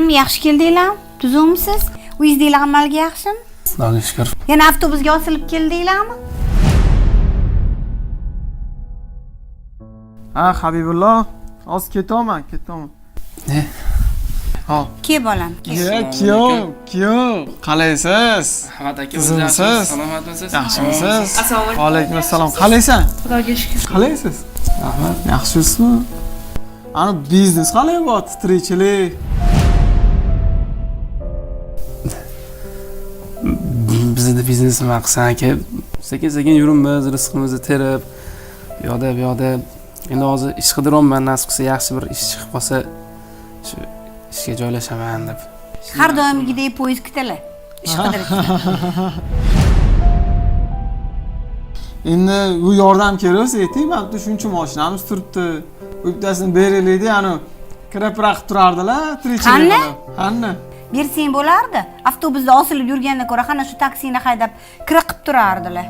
Hamma yaxshi keldinglar? Tuzukmisiz? Uyingizdagilar hammaga yaxshimi? Xudoga shukr. Yana avtobusga osilib keldinglarmi? Ha, Habibulloh, hozir ketaman. Ha. Ke bolam, ke. Kuyov. Qalaysiz? Rahmat aka, Qizimsiz? salomatmisiz? Yaxshimisiz? Assalomu alaykum. Va alaykum assalom. Qalaysan? Xudoga shukr. Qalaysiz? Rahmat. Yaxshisizmi? Ana biznes qalay bo'lyapti, tirikchilik? Bizda biznes nima qilsan aka? Sekin-sekin yuribmiz, rizqimizni terib, bu yoqda. Endi hozir ish qidiryapman, nasib qilsa yaxshi bir ish chiqib qolsa, shu ishga joylashaman deb. Har doimgidek poyezd kutalar. Ish qidirishda. Endi bu yordam kerak bo'lsa ayting, mana bu shuncha mashinamiz turibdi. Bu bittasini beraylik-da, ana kirab-qilib turardilar, tirikchilik qilib. Qanday? Bersang bo'lardi. Avtobusda osilib yurgandan ko'ra qana shu taksini haydab kira qilib turardilar.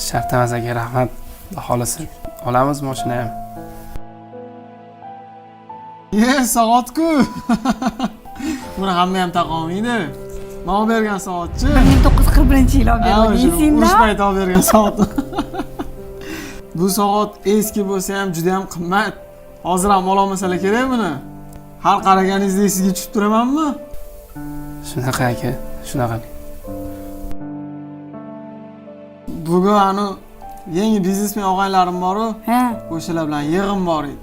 Shart emas aka, rahmat. Xohlasa olamiz mashina ham. Soatku. Buni hamma ham taqolmaydi. Men bergan soatchi. 1941-yil olib bergan. Urush payti olib bergan soat. Bu soat eski bo'lsa ham juda ham qimmat. Hozir ham ololmasalar kerak buni. Har qaraganingizda sizga tushib turamanmi? Shunaqa aka, shunaqa. Bugun ani yangi biznesmen og'aylarim bor-ku. Ha. O'shalar bilan yig'in bor edi.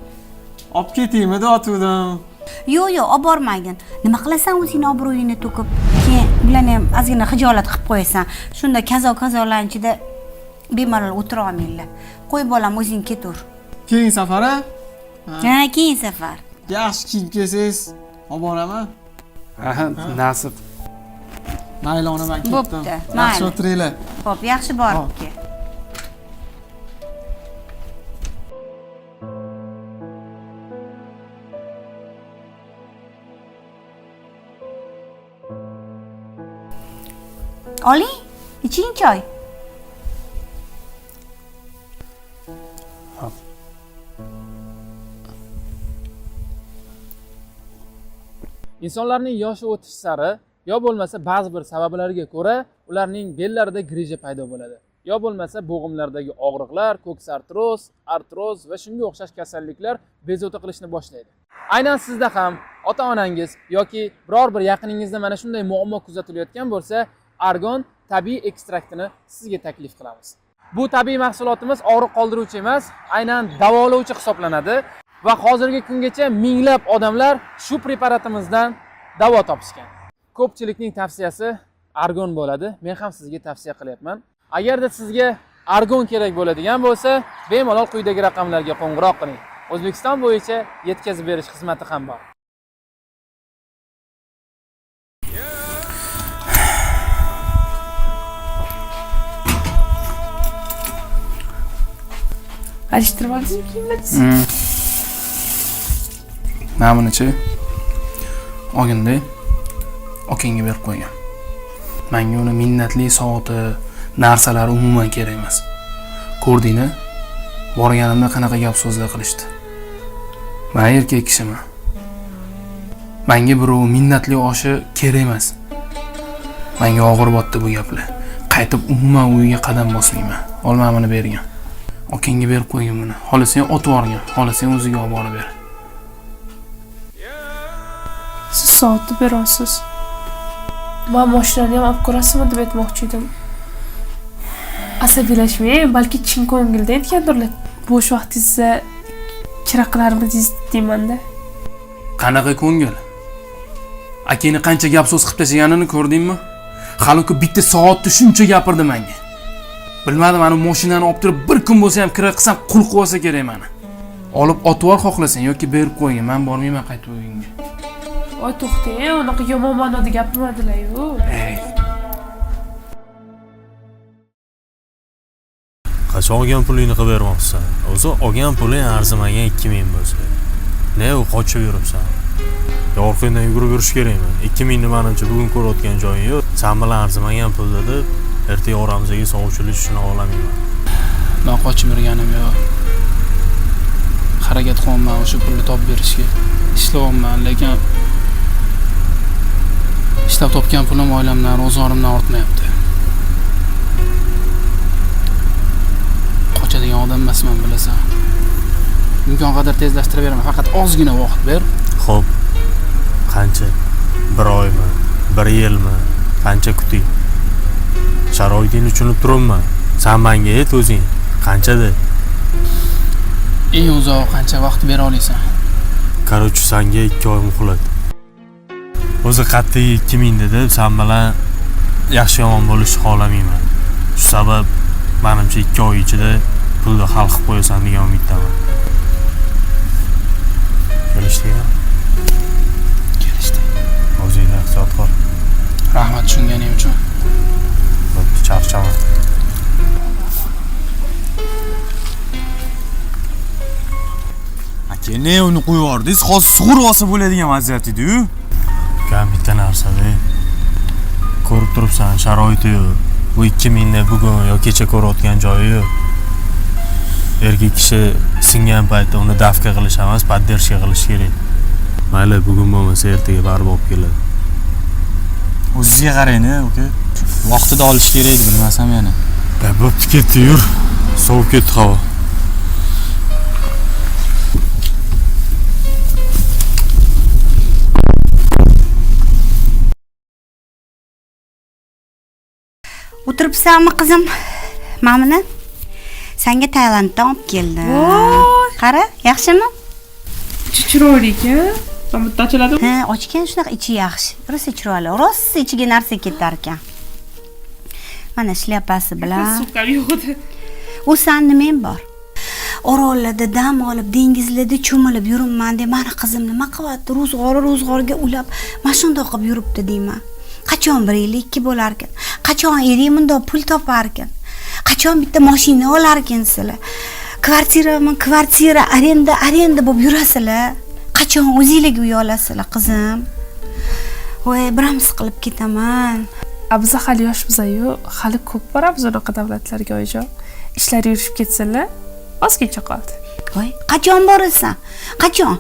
Olib ketaymi deb otuvdim. Yo'q, olib bormagin. Nima qilasan o'zingni obro'yingni to'kib, keyin ularni ham ozgina xijolat qilib qo'yasan. Shunda kazo-kazolar ichida bemalol o'tira olmaylar. Qo'y bolam, o'zing ketur. Keyin safar a? Ha, keyin safar. Yaxshi kiyib kelsangiz, olib boraman. Ha, nasib. Mayli, ona men ketdim. Bo'pti, Yaxshi mayli. o'tiringlar. Xo'p, yaxshi borib kel. Oling, iching choy. Insonlarning yoshi o'tish sari yo bo'lmasa ba'zi bir sabablarga ko'ra ularning bellarida grija paydo bo'ladi. Yo bo'lmasa bo'g'imlardagi og'riqlar, ko'ks artroz va shunga o'xshash kasalliklar bezovta qilishni boshlaydi. Aynan sizda ham ota-onangiz yoki biror bir yaqiningizda mana shunday muammo kuzatilayotgan bo'lsa, Argon tabiiy ekstraktini sizga taklif qilamiz. Bu tabiiy mahsulotimiz og'riq qoldiruvchi emas, aynan davolovchi hisoblanadi va hozirgi kungacha minglab odamlar shu preparatimizdan davo topishgan. Ko'pchilikning tavsiyasi Argon bo'ladi. Men ham sizga tavsiya qilyapman. Agarda sizga Argon kerak bo'ladigan bo'lsa, bemalol quyidagi raqamlarga qo'ng'iroq qiling. O'zbekiston bo'yicha yetkazib berish xizmati ham bor. Alishtirib oldingizmi kiyimlarni? Mana buni-chi. Olganda akangga berib qo'ygan. Menga uni minnatli soati, narsalari umuman kerak emas. Ko'rdingmi? Borganimda qanaqa gap so'zlar qilishdi. Men erkak kishiman. Menga birov minnatli oshi kerak emas. Menga og'ir botdi bu gaplar. Qaytib umuman uyiga qadam bosmayman. Olmamini bergan. Akangga berib qo'ygan buni. Xohlasang otib yuborgan, xohlasang o'ziga olib borib ber. Siz soatni berasiz. Men mashinani ham olib ko'rasizmi deb aytmoqchi edim. Asabiylashmang, balki chin ko'ngilda aytgandirlar. Bo'sh vaqtingizda kira qilarmidingiz deymanda. Qanaqa ko'ngil? Akangni qancha gap so'z qilib tashlaganini ko'rdingmi? Hali-ku bitta soatda shuncha gapirdi menga. Bilmadim, mana mashinani olib turib bir kun bo'lsa ham kira qilsam qul qilib olsa kerak meni. Olib otib yubor xohlasang yoki berib qo'ying, men bormayman qaytib uyingga. Voy to'xtang, unaqa yomon ma'noda gapirmadilar-ku. Qachon olgan pulingni qilib bermoqsan? O'zi olgan puling arzimagan 2000 bo'lsa. Ne u qochib yuribsan? Orqadan yugurib yurish kerakmi? 2000 ni menimcha bugun ko'rayotgan joying yo'q. Sen bilan arzimagan pul dedi, ertaga oramizga sovchilik tushuna olamayman. Men qochib yurganim yo'q. Harakat qilyapman o'sha pulni topib berishga. ishlayapman, lekin ishlab topgan pulim oilamdan, ro'zg'orimdan ortmayapti. Qochadigan odam emasman, bilasan. Imkon qadar tezlashtirib beraman, faqat ozgina vaqt ber. Xo'p. Qancha? 1 oymi? 1 yilmi? Qancha kuting? Sharoitingni tushunib turibman. Sen menga ayt o'zing. Qanchada? Eng uzoq qancha vaqt bera olasan? Qarochi senga 2 oy muhlat. O'zi qattiq 2000 dedi, sen bilan yaxshi yomon bo'lishni xohlamayman. Shu sabab menimcha 2 oy ichida pulni hal qilib qo'yasan degan umiddaman. Kelishdingmi? Kelishdik. O'zingni ehtiyot qil. Rahmat tushunganing uchun. Bo'pti, charchaman. Aka, ne uni qo'yib yubordingiz? Hozir sug'urib olsa bo'ladigan vaziyat edi-yu. Kam bitta narsa-da. Ko'rib turibsan, sharoiti yo'q. Bu 2000 ni bugun yoki kecha ko'rayotgan joyi yo'q. Erkak kishi singan paytda uni dafka qilish emas, poddershka qilish kerak. Mayli, bugun bo'lmasa ertaga baribir olib keladi. O'zingizga qarang-a, uka. Vaqtida olish kerak edi, bilmasam yana. Bo'pti, ketdi, yur. Sovib ketdi havo. O'tiribsanmi qizim? Mamini senga Tailanddan olib keldim. Qara, yaxshimi? Chiroyli-ku. Mana bitta ochiladimi? Ha, ochgan shunaqa ichi yaxshi. Rosa chiroyli. Rosa ichiga narsa ketar ekan. Mana shlyapasi bilan. Suvkam yo'q edi. O'san nimang bor? Orollarda dam olib, dengizlarda cho'milib yuribman deb, mana qizim nima qilyapti? Ro'zg'orga ulab, mashina qilib yuribdi deyman. Qachon 1-2 bo'lar ekan? Qachon ering bundoq pul topar ekan? Qachon bitta mashina olar ekansizlar? Kvartira, arenda bo'lib yurasizlar. Qachon o'zingizga uy olasizlar, qizim? Voy, biramsiz qilib ketaman. Biz hali yoshmiz-yu, hali ko'p boramiz unaqa davlatlarga oyijon. Ishlar yurishib ketsinlar. Ozgincha qoldi. Voy, qachon borasan? Qachon?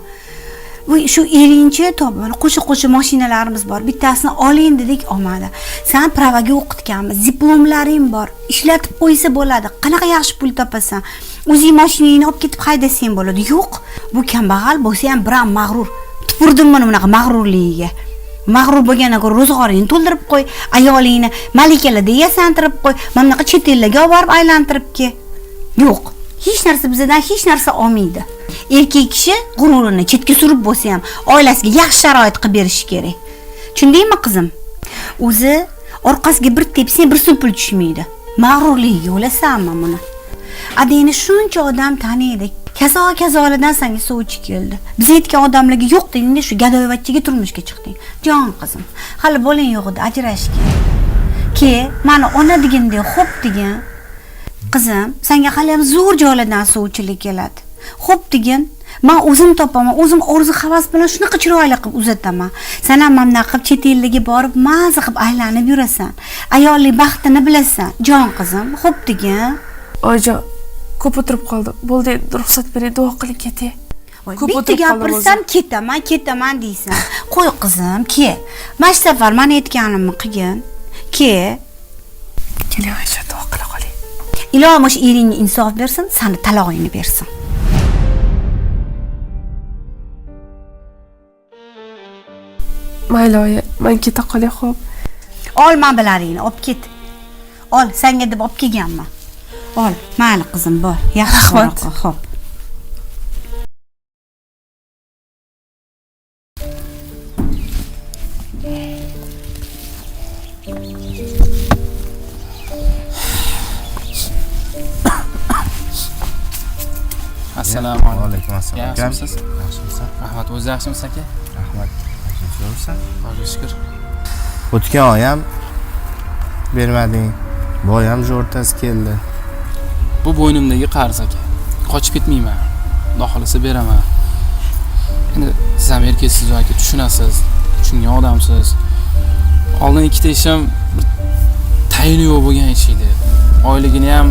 Voy, shu erinchi topib, qo'sha mashinalarimiz bor. Bittasini oling dedik, olmadi. Sen pravaga o'qitganmiz, diplomlaring bor. Ishlatib qo'ysa bo'ladi. Qanaqa yaxshi pul topasan? O'zing mashinangni olib ketib haydasang bo'ladi. Yo'q, bu kambag'al bo'lsa ham biram mag'rur. Tupurdim men bunaqa mag'rurligiga. Mag'rur bo'lgandan ko'ra ro'zg'oringni to'ldirib qo'y, ayolingni malikalarda yasantirib qo'y, mana bunaqa chet ellarga olib borib aylantirib kel. Yo'q, hech narsa bizdan hech narsa olmaydi. Erkak kishi g'ururini chetga surib bo'lsa ham oilasiga yaxshi sharoit qilib berish kerak. Tushundingmi qizim? O'zi orqasiga bir tepsang bir suv pul tushmaydi. Mag'rurligiga o'lasanmi buni? Adeni shuncha odam taniydi. Kazo-kazolardan senga sovchi keldi. Biz aytgan odamlarga yo'q dedingda shu gadoyevachchaga turmushga chiqding. Jon qizim, hali bolang yo'q edi, ajrashgan. Ke, mani ona deganda xo'p degan. Qizim, senga hali ham zo'r joylardan sovchilik keladi. Xo'p degin, men o'zim topaman, o'zim orzu havas bilan shunaqa chiroyli qilib uzataman. Sen ham mana qilib chet ellarga borib, maza qilib aylanib yurasan. Ayollik baxtini bilasan. Jon qizim, xo'p degin. Oyijon, ko'p o'tirib qoldim. Bo'ldi, ruxsat bering, duo qiling ketay. Ko'p o'tirib gapirsam ketaman deysan. Qo'y qizim, ke. Mash safar men aytganimni qilgin. Ke. Keling, duo qila qoling. Ilohim o'sha eringga insof bersin, seni talog'ingni bersin. Mayli, oyi, men keta qolay, xo'p. Ol manbalaringni, olib ket. Ol, senga deb olib kelganman. Ol, mayli qizim, bor. Yaxshi qo'rqa, xo'p. Assalomu Alaykum assalom. Yaxshimisiz? Yaxshimisan? Rahmat, o'zi yaxshimisiz aka? Rahmat. Yaxshimisan? Xudoga shukr. O'tgan oy ham bermading. Bu oy ham jo'rtasi keldi. Bu bo'ynimdagi qarz aka. Qochib ketmayman. Xudo xolisa beraman. Endi siz ham erkaksiz aka, tushunasiz. Tushungan odamsiz. Oldin ikkita ishim tayini yo'q bo'lgan ish edi. Oyligini ham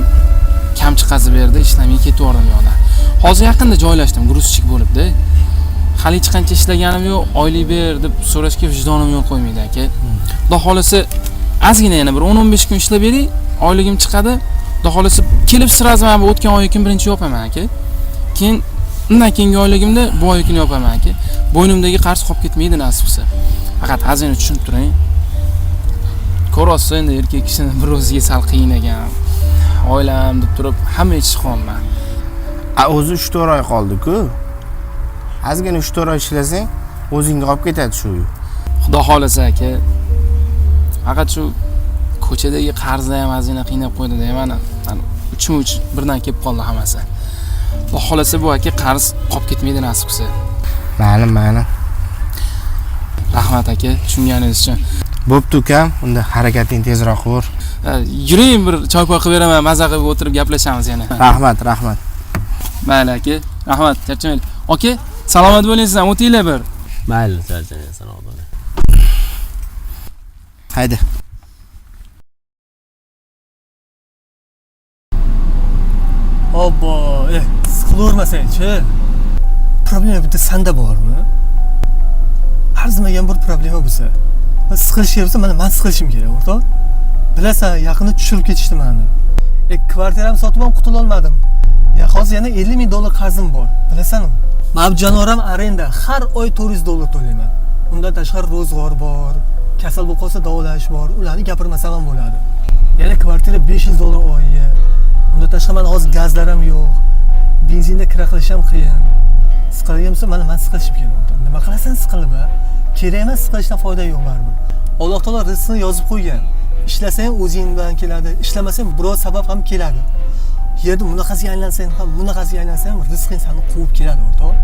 kam chiqazib berdi, ishlamay ketib yordim yo'qdan. Hozir yaqinda joylashdim, gruzchik bo'libdi. hali hech qancha ishlaganim yo'q, oylik ber deb so'rashga vijdonim yo'l qo'ymaydi aka. Xudo xolasa ozgina yana bir 10-15 kun ishlab bering, oyligim chiqadi. Xudo xolasa kelib sirasi mana bu o'tgan oykim birinchi yopaman aka. Keyin undan keyingi oyligimda bu oykini yopaman aka. Bo'ynimdagi qarz qolib ketmaydi nasib bo'lsa. Faqat ozgina tushunib turing. Ko'rasiz endi erkak kishini bir o'ziga sal qiyin ekan. Oilam deb turib hamma ish qolman. O'zi 3-4 oy qoldi-ku. Ozgina 3-4 oy ishlasang, o'zingga olib ketadi shu uy. Xudo xolasa aka. Faqat shu ko'chadagi qarzda ham ozgina qiynab qo'ydi-da, mana uchma-uch birdan kelib qoldi hammasi. Xudo xolasa bu aka qarz qolib ketmaydi nasib qilsa. Mayli. Rahmat aka, tushunganingiz uchun. Bo'pti ukam, unda harakating tezroq qil. Yuring, bir choy-poy qilib beraman, maza qilib o'tirib gaplashamiz yana. Rahmat. Mayli aka, rahmat, charchamaylik. Aka, salomat bo'ling, siz ham o'tinglar bir. Mayli, charchamayman, salomat bo'ling. Haydi. Obbo, siqilavermasang-chi. Problema bitta senda bormi? Arzimagan bir problema bo'lsa, siqilishga bo'lsa, mana men siqilishim kerak, o'rtoq. Bilasan, yaqinda tushirib ketishdi meni. Kvartiramni sotib ham qutula olmadim. Hozir yana $50,000 qarzim bor. Bilasan-ku. Men janoram arenda, har oy $400 to'layman. Undan tashqari ro'zg'or bor, kasal bo'lib qolsa davolash bor. Ularni gapirmasam ham bo'ladi. Yana kvartira $500 oyga. Undan tashqari men hozir gazlarim yo'q. Benzinda kira qilish ham qiyin. Siqilgan bo'lsa, mana men siqilishim kerak. Nima qilasan siqilib, a? Kerak emas, siqilishdan foyda yo'q baribir. Alloh taolo rizqini yozib qo'ygan. Ishlasang o'zingdan keladi, ishlamasang biror sabab ham keladi. Yerda bunaqasiga aylansang ham, bunaqasiga aylansang ham rizqing seni quvib keladi, o'rtoq.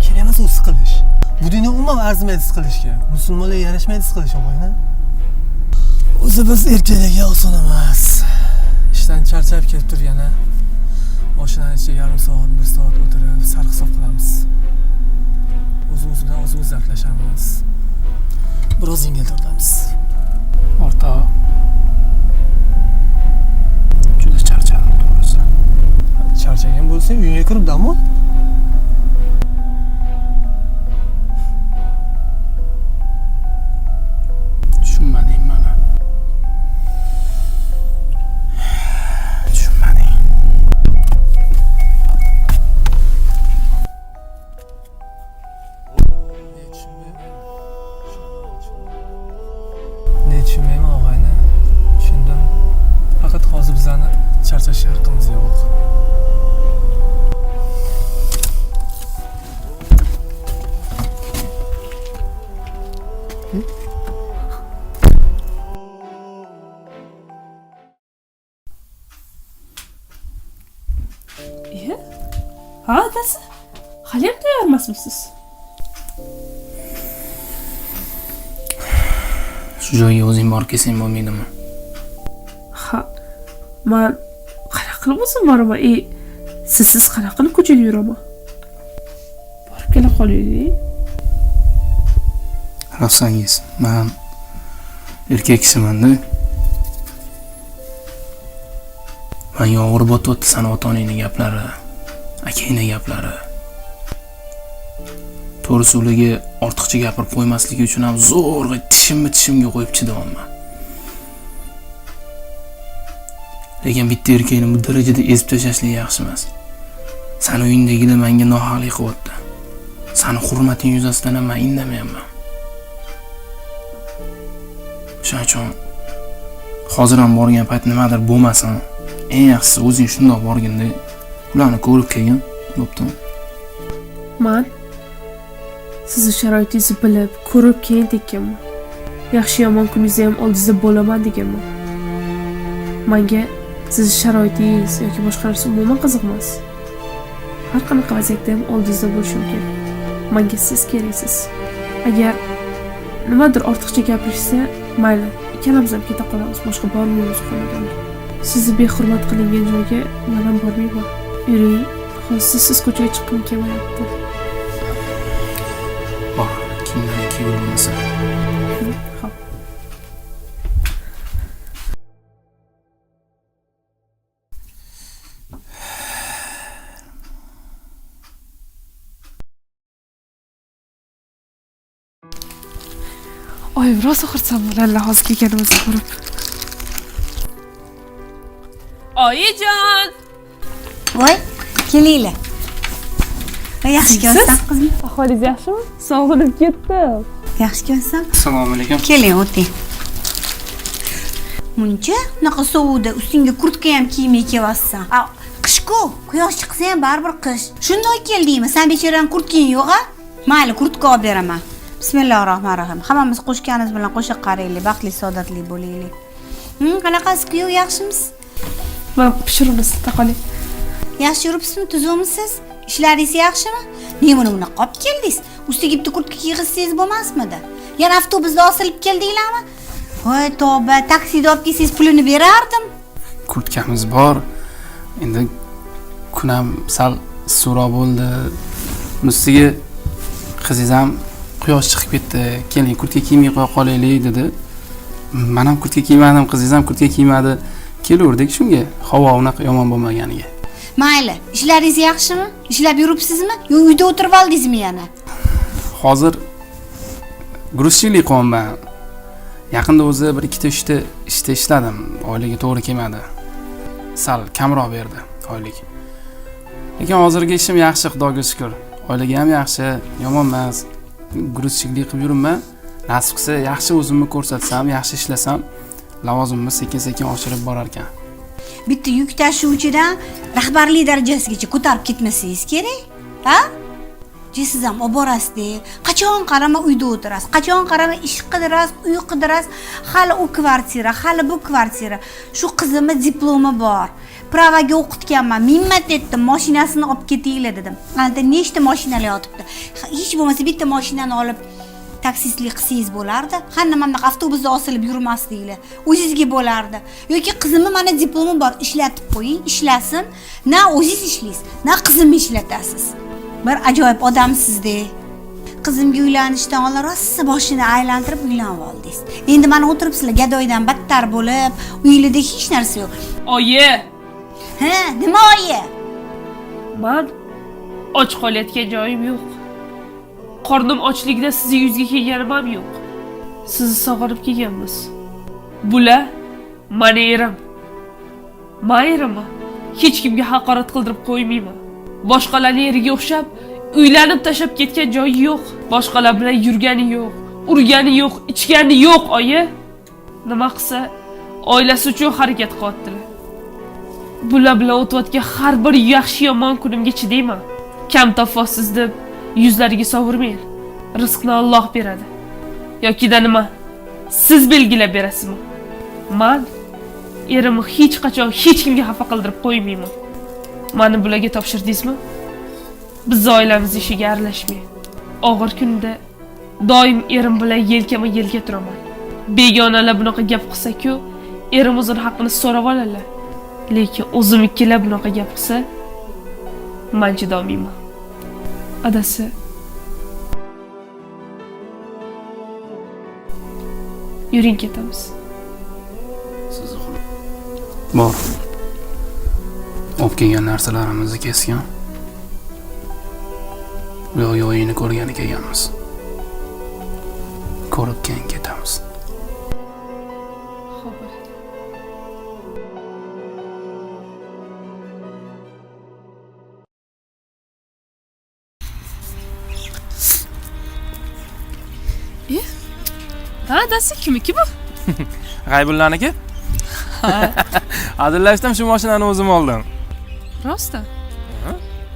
Kerak emas u siqilish. Bu dunyo umuman arzimaydi siqilishga. Musulmonlar yarashmaydi siqilish, o'g'ayni. O'zi biz erkaklarga oson emas. Ishdan charchab kelib turganda mashinaning ichida yarim soat, 1 soat o'tirib sarhisob qilamiz. O'zimiz bilan o'zimiz dardlashamiz. Biroz yengil tortamiz. O'rtoq. Juda charchadim to'g'risi. Charchagan bo'lsang, uyingga kirib dam ol. Tushunmading mana. Tushunmading. Ne tushunmayman, og'ayni. Tushundim. Faqat hozir bizani charchashga haqqimiz yo'q. Ha, dadasi. Hali ham tayyor emasmisiz? Shu joyga o'zing borib kelsang bo'lmaydimi? Ha. Men qanaqa qilib o'zim boraman? Sizsiz qanaqa qilib ko'chada yuraman? Borib kela qolaylik. Rostsangiz, men erkak kishiman-da. Menga og'ir botyapti sani ota-onangning gaplari, akangning gaplari. To'g'risi ularga ortiqcha gapirib qo'ymasligi uchun ham zo'rg'a tishimga qo'yib chidaman. Lekin bitta erkakni bu darajada ezib tashlashlik yaxshi emas. Sani uyingdagilar menga nohaqlik qilyapti. Sani hurmating yuzasidan ham men indamayapman. Shuning uchun hozir ham borgan payt nimadir bo'lmasin, eng yaxshisi o'zing shundoq borganda ularni ko'rib kelgin, bo'ptimi? Men sizni sharoitingizni bilib, ko'rib keyin tekkanman. Yaxshi yomon kuningizni ham oldingizda bo'laman deganman. Menga sizni sharoitingiz yoki boshqa narsa umuman qiziq emas. Har qanaqa vaziyatda ham oldingizda bo'lishim kerak. Menga siz keraksiz. Agar nimadir ortiqcha gapirishsa, mayli, ikkalamiz ham keta qolamiz, boshqa bormaymiz xonadonga. Sizni behurmat qilingan joyga men ham bormayman. Yuring, hozir siz ko'chaga chiqqim kelmayapti. Bor, kimlarniki bo'lmasa. Xo'p. oyim rosa xursand bo'ladilar hozir kelganimizni ko'rib. Oyijon! voy kelinglar. Yaxshi kelsan qizim. Ahvolingiz yaxshimi? Sog'inib ketdim. Yaxshi kelsan. Assalomu alaykum. Keling, o'ting. Muncha bunaqa sovuqda ustingga kurtka ham kiymay kelyapsan. Qish-ku, quyosh chiqsa ham baribir qish. Shunday keldingmi? Sen bechoraning kurtkang yo'q-a? Mayli, kurtka olib beraman. Bismillahirrohmanirrohim. Hammamiz qo'shganimiz bilan qo'sha qaraylik, baxtli, saodatli bo'laylik. Qanaqasiz-ku, yaxshimisiz? Men pishiruvni sizda qoling. Yaxshi yuribsizmi, tuzukmisiz? Ishlaringiz yaxshimi? Nima bunaqa olib keldingiz? Ustiga bitta kurtka kiyg'izsangiz bo'lmasmidi? Yana avtobusda osilib keldinglarmi? Voy tavba, taksida olib kelsangiz pulini berardim. Kurtkamiz bor. Endi kun ham sal issiqroq bo'ldi. Ustiga qizingiz ham quyosh chiqib ketdi. Keling, kurtka kiymay qo'ya qolaylik dedi. Men ham kurtka kiymadim, qizingiz ham kurtka kiymadi. Kelaverdik shunga. Havo unaqa yomon bo'lmaganiga. Mayli, ishlaringiz yaxshimi? Ishlab yuribsizmi? Yo uyda o'tirib oldingizmi yana? Hozir gruzchilik qilyapman. Yaqinda o'zi 1-2 ishda ishladim. Oyliga to'g'ri kelmadi. Sal kamroq berdi oylik. Lekin hozirgi ishim yaxshi, Xudoga shukr. Oyliga ham yaxshi, yomon emas. Gruzchilik qilib yuribman. Nasib qilsa yaxshi o'zimni ko'rsatsam, yaxshi ishlasam, lavozimimni sekin-sekin oshirib borar ekan. Bitta yuk tashuvchidan rahbarlik darajasigacha ko'tarib ketmasangiz kerak. Ha? Siz ham olib borasiz. Qachon qarama uyda o'tirasiz, qachon qarama ish qidirasiz, uy qidirasiz. Hali u kvartira, hali bu kvartira. Shu qizimni diplomi bor. Pravaga o'qitganman. Minmat etdim, mashinasini olib ketinglar dedim. Anda nechta mashinalar yotibdi. Hech bo'lmasa bitta mashinani olib taksistlik qilsangiz bo'lardi. Hamma avtobusda osilib yurmasdinglar. O'zingizga bo'lardi. Yoki qizimni mana diplomi bor, ishlatib qo'ying, ishlasin. Na o'zingiz ishlaysiz, na qizimni ishlatasiz. Bir ajoyib odamsiz-da. Qizimga uylanishdan oldin rosa boshini aylantirib uylanib oldingiz. Endi mana o'tiribsizlar gadoydan battar bo'lib, uyingizda hech narsa yo'q. Oyi! Ha, nima oyi? Men och qolayotgan joyim yo'q. Qornim ochligida sizning yuzga kelganim ham yo'q. Sizni sog'inib kelganmiz. Bular meni erim. Mayrimmi? Hech kimga haqorat qildirib qo'ymayman. Boshqalarning eriga o'xshab uylanib tashab ketgan joyi yo'q. Boshqalar bilan yurgani yo'q, urgani yo'q, ichgani yo'q, oyi. Nima qilsa, oilasi uchun harakat qilyaptilar. Bular bilan o'tayotgan har bir yaxshi yomon kunimga chidayman. Kam topasiz deb yuzlariga sovurmang. Rizqni Alloh beradi. Yoki-da nima? Siz belgilab berasizmi? Men erimni hech qachon hech kimga xafa qildirib qo'ymayman. Meni bularga topshirdingizmi? Biz oilamiz ishiga aralashmang. Og'ir kunda doim erim bilan yelkama-yelka turaman. Begonalar bunaqa gap qilsa-ku, erim o'zini haqqini so'rab oladilar. Lekin o'zimnikilar bunaqa gap qilsa, men chidolmayman. Adasi yuring ketamiz. Bor. Olib kelgan narsalarimizni kesgan. Yo'yini ko'rgani kelganmiz. Ko'rib keyin ketamiz. Xo'p. Ha, adasi kimniki bu? G'aybullaniki? Adillashdim, shu mashinani o'zim oldim. Rostdan?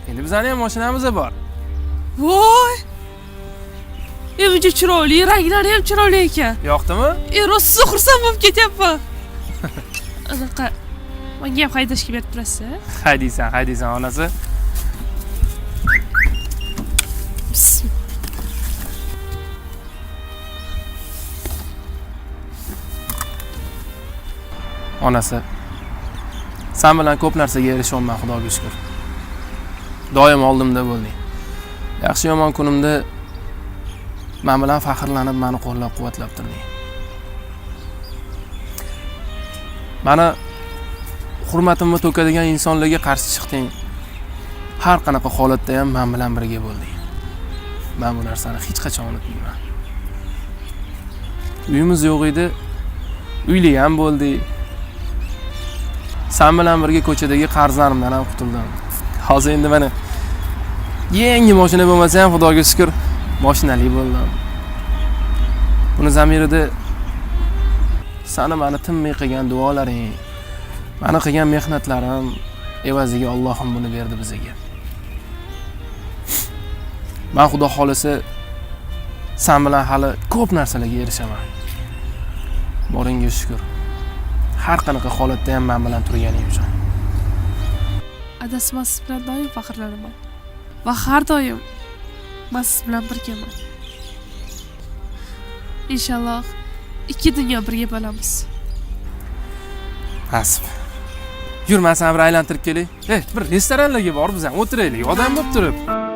Endi bizning ham mashinamiz bor. Voy! Buncha chiroyli, ranglari ham chiroyli ekan. Yoqdimi? Rosa xursand bo'lib ketyapman. Anaqa menga ham haydashga berib turasiz? Haydaysan, onasi. Onasi. Sen bilan ko'p narsaga erishyapman, Xudoga shukr. Doim oldimda bo'lding. Yaxshi yomon kunimda men bilan faxrlanib, meni qo'llab-quvvatlab turding. Mana hurmatimni to'kadigan insonlarga qarshi chiqding. Har qanaqa holatda ham men bilan birga bo'lding. Men bu narsani hech qachon unutmayman. Uyimiz yo'q edi. Uyli ham bo'ldik. Sen bilan birga ko'chadagi qarzlarimdan ham qutuldim. Hozir endi mana yangi mashina bo'lmasa ham Xudoga shukr, mashinali bo'ldim. Buni zamirida seni meni tinmay qilgan duolaring, meni qilgan mehnatlarim evaziga Allohim buni berdi bizga. Men Xudo xolisa sen bilan hali ko'p narsalarga erishaman. Boringga shukr. Har qanaqa holatda ham men bilan turganing uchun. Adasi men siz bilan doim faxrlanaman. Va har doim men siz bilan birgaman. Inshaalloh ikki dunyo birga bo'lamiz. Hasb. Yur, men seni bir aylantirib kelay. Bir restoranlarga borib biz ham o'tiraylik, odam bo'lib turib.